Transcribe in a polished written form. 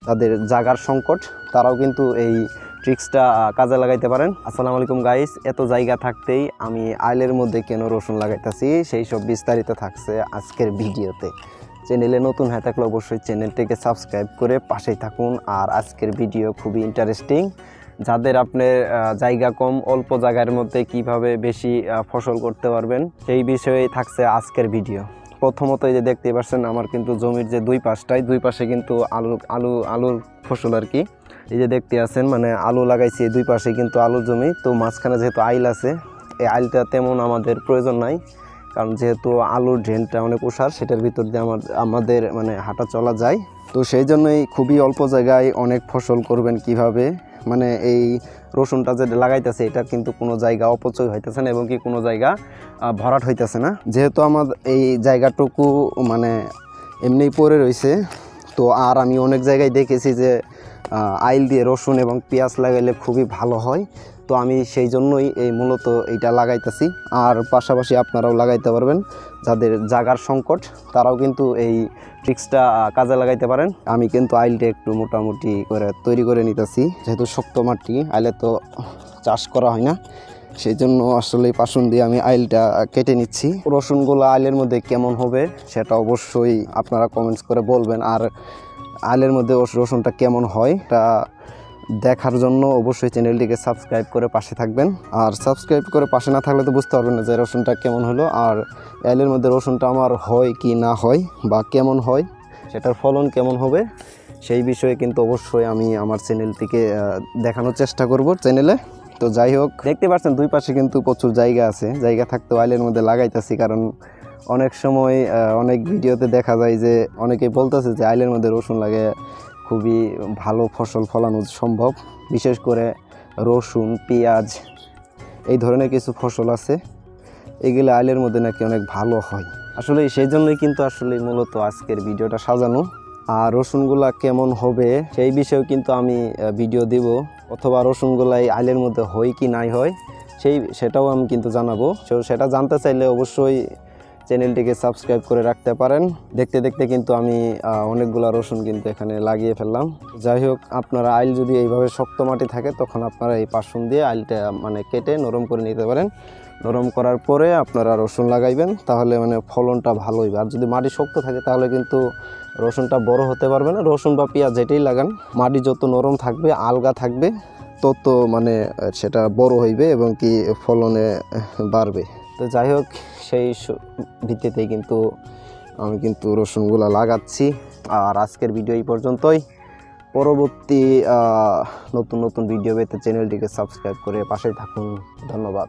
তাদের জায়গার সংকট, তারাও কিন্তু এই ট্রিক্সটা কাজে লাগাইতে পারেন। আসসালামু আলাইকুম গাইস, এত জায়গা থাকতেই আমি আইলের মধ্যে কেন রসুন লাগাইতেছি সেই সব বিস্তারিত থাকছে আজকের ভিডিওতে। চ্যানেলে নতুন হয়ে থাকলে অবশ্যই চ্যানেলটিকে সাবস্ক্রাইব করে পাশেই থাকুন। আর আজকের ভিডিও খুবই ইন্টারেস্টিং। যাদের আপনার জায়গা কম, অল্প জায়গার মধ্যে কিভাবে বেশি ফসল করতে পারবেন সেই বিষয়ে থাকছে আজকের ভিডিও। প্রথমত এই যে দেখতে পাচ্ছেন আমার কিন্তু জমির যে দুই পাশে কিন্তু আলুর ফসল আর কি। এই যে দেখতে আছেন মানে আলু লাগাইছি, দুই পাশে কিন্তু আলুর জমি। তো মাঝখানে যেহেতু আইল আছে, এই আইলটা তেমন আমাদের প্রয়োজন নাই, কারণ যেহেতু আলুর ড্রেনটা অনেক ওষার, সেটার ভিতর দিয়ে আমাদের মানে হাঁটা চলা যায়। তো সেই জন্যই খুবই অল্প জায়গায় অনেক ফসল করবেন কিভাবে, মানে এই রসুনটা যে লাগাইতেছে এটা কিন্তু কোনো জায়গা অপচয় হইতেছে না এবং কি কোনো জায়গা ভরাট হইতেছে না। যেহেতু আমার এই জায়গাটুকু মানে এমনি পড়ে রয়েছে, তো আর আমি অনেক জায়গায় দেখেছি যে আইল দিয়ে রসুন এবং পেঁয়াজ লাগাইলে খুবই ভালো হয়। তো আমি সেই জন্যই এই মূলত এইটা লাগাইতেছি। আর পাশাপাশি আপনারাও লাগাইতে পারবেন, যাদের জায়গার সংকট তারাও কিন্তু এই ট্রিক্সটা কাজে লাগাইতে পারেন। আমি কিন্তু আইলটা একটু মোটামুটি করে তৈরি করে নিতেছি, যেহেতু শক্ত মাটি, আইলে তো চাষ করা হয় না, সেই জন্য আসলে পাশুন দিয়ে আমি আইলটা কেটে নিচ্ছি। রসুনগুলো আইলের মধ্যে কেমন হবে সেটা অবশ্যই আপনারা কমেন্টস করে বলবেন। আর আইলের মধ্যে রসুনটা কেমন হয় তা দেখার জন্য অবশ্যই চ্যানেলটিকে সাবস্ক্রাইব করে পাশে থাকবেন। আর সাবস্ক্রাইব করে পাশে না থাকলে তো বুঝতে পারবেন না যে রসুনটা কেমন হলো, আর আইলের মধ্যে রসুনটা আমার হয় কি না হয় বা কেমন হয়, সেটার ফলন কেমন হবে সেই বিষয়ে কিন্তু অবশ্যই আমি আমার চ্যানেলটিকে দেখানোর চেষ্টা করব চ্যানেলে। তো যাই হোক, দেখতে পাচ্ছেন দুই পাশে কিন্তু প্রচুর জায়গা আছে, জায়গা থাকতেও আইলের মধ্যে লাগাইতেছি, কারণ অনেক সময় অনেক ভিডিওতে দেখা যায় যে অনেকেই বলতেছে যে আইলের মধ্যে রসুন লাগে খুবই ভালো ফসল ফলানো সম্ভব। বিশেষ করে রসুন, পেঁয়াজ এই ধরনের কিছু ফসল আছে, এগুলো আইলের মধ্যে নাকি অনেক ভালো হয়। আসলে সেই জন্যই কিন্তু আসলে মূলত আজকের ভিডিওটা সাজানো। আর রসুনগুলা কেমন হবে সেই বিষয়েও কিন্তু আমি ভিডিও দেব, অথবা রসুনগুলাই আইলের মধ্যে হয় কি নাই হয় সেটাও আমি কিন্তু জানাবো। সেটা জানতে চাইলে অবশ্যই চ্যানেলটিকে সাবস্ক্রাইব করে রাখতে পারেন। দেখতে দেখতে কিন্তু আমি অনেকগুলো রসুন কিন্তু এখানে লাগিয়ে ফেললাম। যাই হোক, আপনারা আইল যদি এইভাবে শক্ত মাটি থাকে তখন আপনারা এই পাশুন দিয়ে আইলটা মানে কেটে নরম করে নিতে পারেন। নরম করার পরে আপনারা রসুন লাগাইবেন, তাহলে মানে ফলনটা ভালো হইবে। আর যদি মাটি শক্ত থাকে তাহলে কিন্তু রসুনটা বড় হতে পারবে না। রসুন বা পেঁয়াজ যেটাই লাগান, মাটি যত নরম থাকবে, আলগা থাকবে, তত মানে সেটা বড় হইবে এবং কি ফলনে বাড়বে। তো যাই হোক, সেই ভিত্তিতেই কিন্তু আমি কিন্তু রসুনগুলা লাগাচ্ছি। আর আজকের ভিডিও এই পর্যন্তই। পরবর্তী নতুন নতুন ভিডিও পেতে চ্যানেলটিকে সাবস্ক্রাইব করে পাশেই থাকুন। ধন্যবাদ।